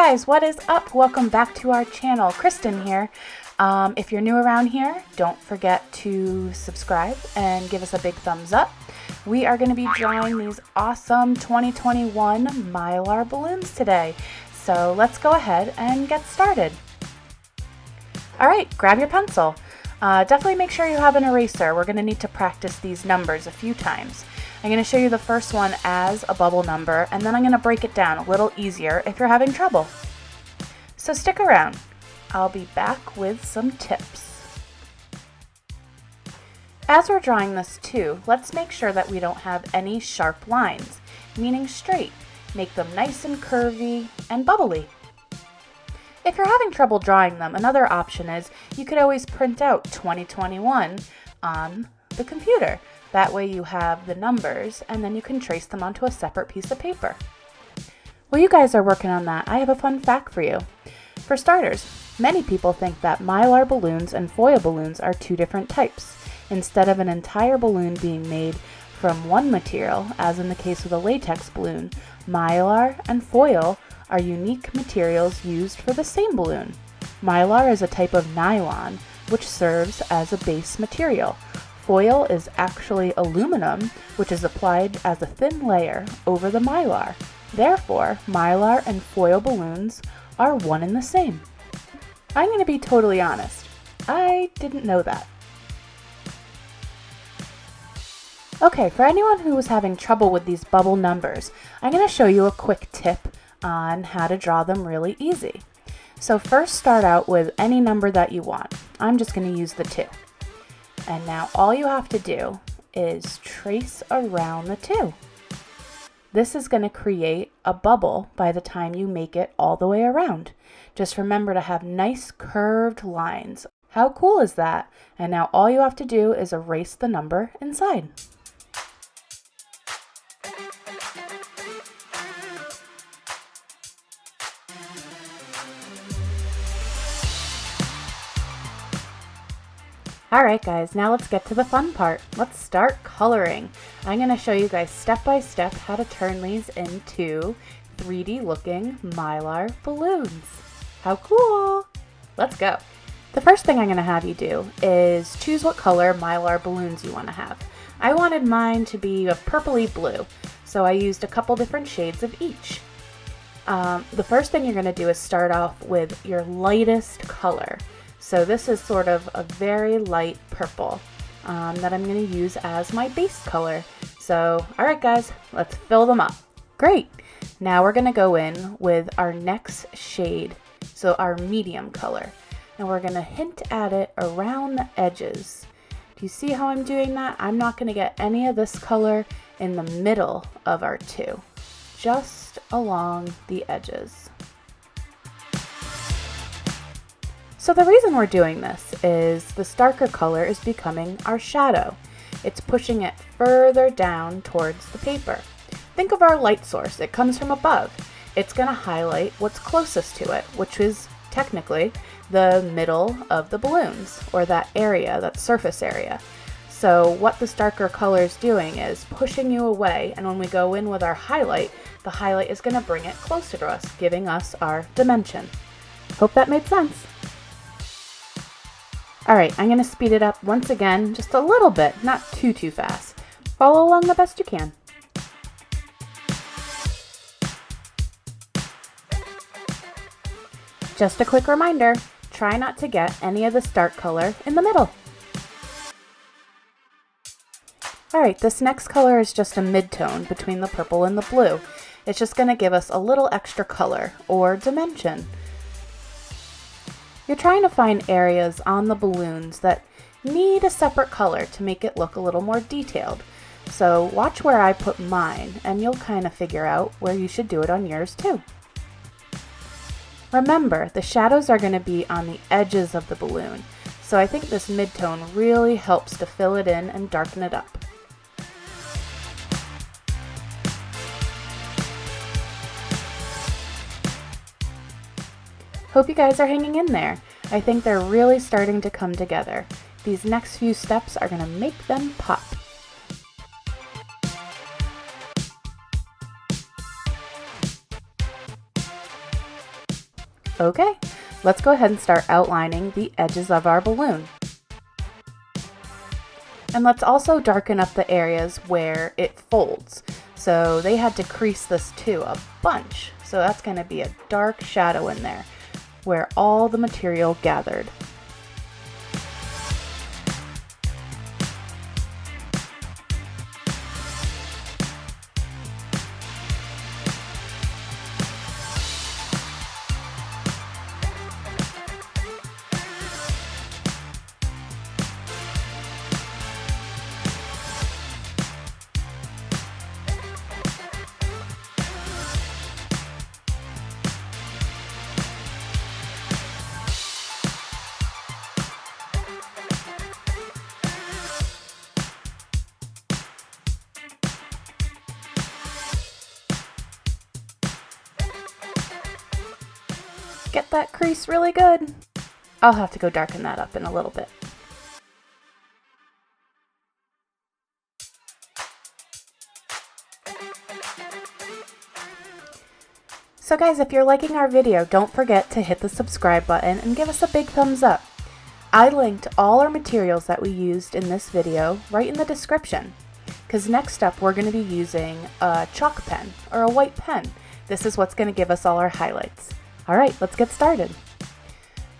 guys, what is up? Welcome back to our channel. Kristen here. If you're new around here, don't forget to subscribe and give us a big thumbs up. We are going to be drawing these awesome 2021 Mylar balloons today. So let's go ahead and get started. Alright, grab your pencil. Definitely make sure you have an eraser. We're going to need to practice these numbers a few times. I'm going to show you the first one as a bubble number, and then I'm going to break it down a little easier if you're having trouble. So stick around. I'll be back with some tips. As we're drawing this too, let's make sure that we don't have any sharp lines, meaning straight. Make them nice and curvy and bubbly. If you're having trouble drawing them, another option is you could always print out 2021 on the computer. That way you have the numbers and then you can trace them onto a separate piece of paper. While you guys are working on that, I have a fun fact for you. For starters, many people think that Mylar balloons and foil balloons are two different types. Instead of an entire balloon being made from one material, as in the case of the latex balloon, Mylar and foil are unique materials used for the same balloon. Mylar is a type of nylon, which serves as a base material. Foil is actually aluminum, which is applied as a thin layer over the Mylar. Therefore, Mylar and foil balloons are one and the same. I'm going to be totally honest. I didn't know that. Okay, for anyone who was having trouble with these bubble numbers, I'm going to show you a quick tip on how to draw them really easy. So first start out with any number that you want. I'm just going to use the 2. And now all you have to do is trace around the 2. This is going to create a bubble by the time you make it all the way around. Just remember to have nice curved lines. How cool is that? And now all you have to do is erase the number inside. Alright guys, now let's get to the fun part. Let's start coloring. I'm going to show you guys step by step how to turn these into 3D looking Mylar balloons. How cool! Let's go. The first thing I'm going to have you do is choose what color Mylar balloons you want to have. I wanted mine to be a purpley blue, so I used a couple different shades of each. The first thing you're going to do is start off with your lightest color. So this is sort of a very light purple that I'm going to use as my base color. So, alright guys, let's fill them up. Great! Now we're going to go in with our next shade, so our medium color. And we're going to hint at it around the edges. Do you see how I'm doing that? I'm not going to get any of this color in the middle of our 2, just along the edges. So the reason we're doing this is this darker color is becoming our shadow. It's pushing it further down towards the paper. Think of our light source. It comes from above. It's going to highlight what's closest to it, which is technically the middle of the balloons, or that area, that surface area. So what this darker color is doing is pushing you away, and when we go in with our highlight, the highlight is going to bring it closer to us, giving us our dimension. Hope that made sense. Alright, I'm going to speed it up once again, just a little bit, not too fast. Follow along the best you can. Just a quick reminder, try not to get any of this dark color in the middle. Alright, this next color is just a mid-tone between the purple and the blue. It's just going to give us a little extra color, or dimension. You're trying to find areas on the balloons that need a separate color to make it look a little more detailed. So watch where I put mine and you'll kind of figure out where you should do it on yours too. Remember, the shadows are going to be on the edges of the balloon, so I think this mid-tone really helps to fill it in and darken it up. Hope you guys are hanging in there. I think they're really starting to come together. These next few steps are going to make them pop. Okay, let's go ahead and start outlining the edges of our balloon. And let's also darken up the areas where it folds. So they had to crease this too a bunch. So that's going to be a dark shadow in there where all the material gathered. Get that crease really good. I'll have to go darken that up in a little bit. So guys, if you're liking our video, don't forget to hit the subscribe button and give us a big thumbs up. I linked all our materials that we used in this video right in the description, because next up we're going to be using a chalk pen or a white pen. This is what's going to give us all our highlights. Alright, let's get started.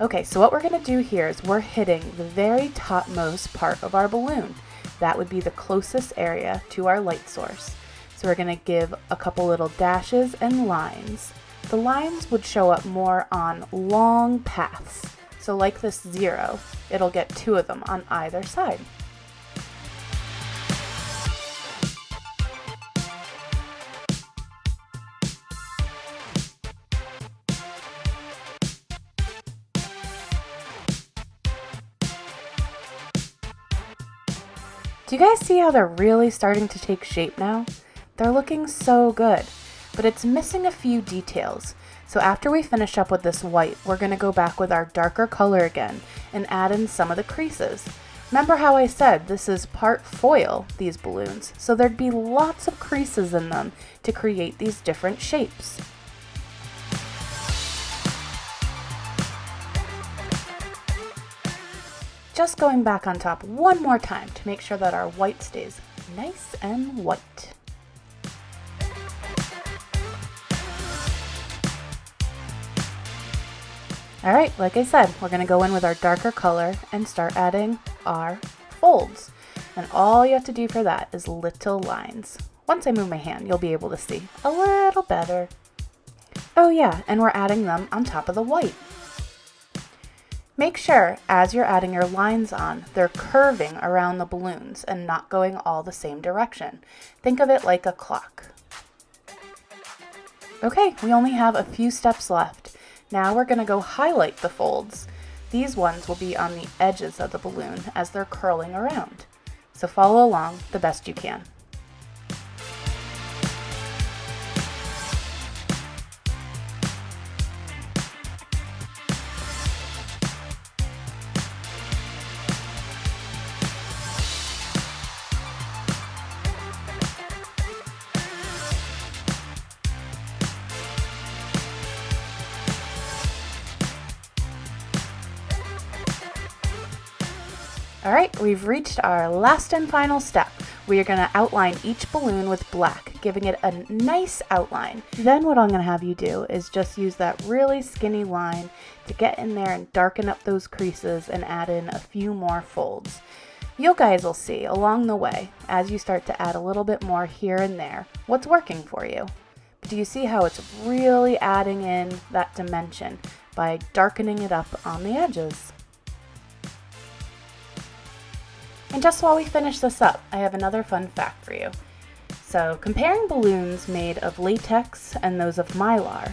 Okay, so what we're going to do here is we're hitting the very topmost part of our balloon. That would be the closest area to our light source. So we're going to give a couple little dashes and lines. The lines would show up more on long paths. So like this 0, it'll get 2 of them on either side. Do you guys see how they're really starting to take shape now? They're looking so good, but it's missing a few details. So after we finish up with this white, we're going to go back with our darker color again and add in some of the creases. Remember how I said this is part foil, these balloons, so there'd be lots of creases in them to create these different shapes. Just going back on top one more time to make sure that our white stays nice and white. Alright, like I said, we're going to go in with our darker color and start adding our folds. And all you have to do for that is little lines. Once I move my hand, you'll be able to see a little better. Oh yeah, and we're adding them on top of the white. Make sure, as you're adding your lines on, they're curving around the balloons and not going all the same direction. Think of it like a clock. Okay, we only have a few steps left. Now we're going to go highlight the folds. These ones will be on the edges of the balloon as they're curling around. So follow along the best you can. Alright, we've reached our last and final step. We are going to outline each balloon with black, giving it a nice outline. Then what I'm going to have you do is just use that really skinny line to get in there and darken up those creases and add in a few more folds. You guys will see along the way, as you start to add a little bit more here and there, what's working for you. But do you see how it's really adding in that dimension by darkening it up on the edges? And just while we finish this up, I have another fun fact for you. So, comparing balloons made of latex and those of Mylar,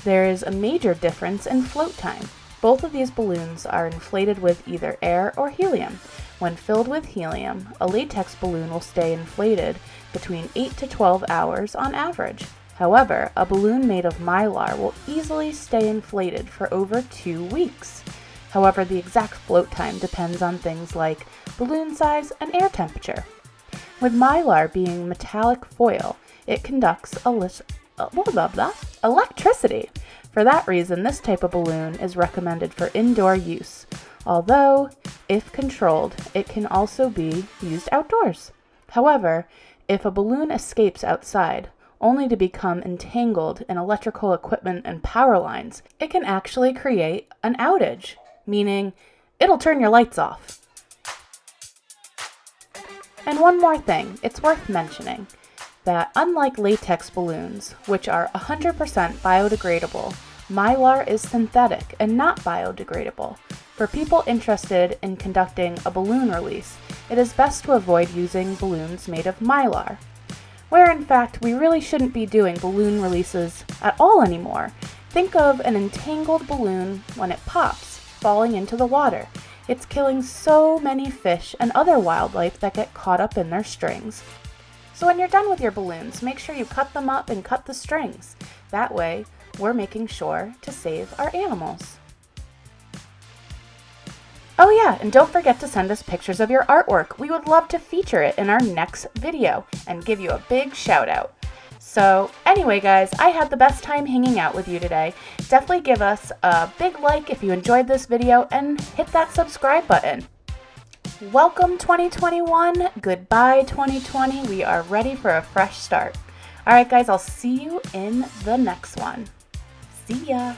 there is a major difference in float time. Both of these balloons are inflated with either air or helium. When filled with helium, a latex balloon will stay inflated between 8 to 12 hours on average. However, a balloon made of Mylar will easily stay inflated for over 2 weeks. However, the exact float time depends on things like balloon size and air temperature. With Mylar being metallic foil, it conducts electricity. For that reason, this type of balloon is recommended for indoor use, although, if controlled, it can also be used outdoors. However, if a balloon escapes outside, only to become entangled in electrical equipment and power lines, it can actually create an outage, meaning it'll turn your lights off. And one more thing, it's worth mentioning that unlike latex balloons, which are 100% biodegradable, Mylar is synthetic and not biodegradable. For people interested in conducting a balloon release, it is best to avoid using balloons made of Mylar, where in fact we really shouldn't be doing balloon releases at all anymore. Think of an entangled balloon when it pops, falling into the water. It's killing so many fish and other wildlife that get caught up in their strings. So when you're done with your balloons, make sure you cut them up and cut the strings. That way, we're making sure to save our animals. Oh yeah, and don't forget to send us pictures of your artwork. We would love to feature it in our next video and give you a big shout out. So anyway guys, I had the best time hanging out with you today. Definitely give us a big like if you enjoyed this video and hit that subscribe button. Welcome 2021, goodbye 2020. We are ready for a fresh start. All right guys, I'll see you in the next one. See ya.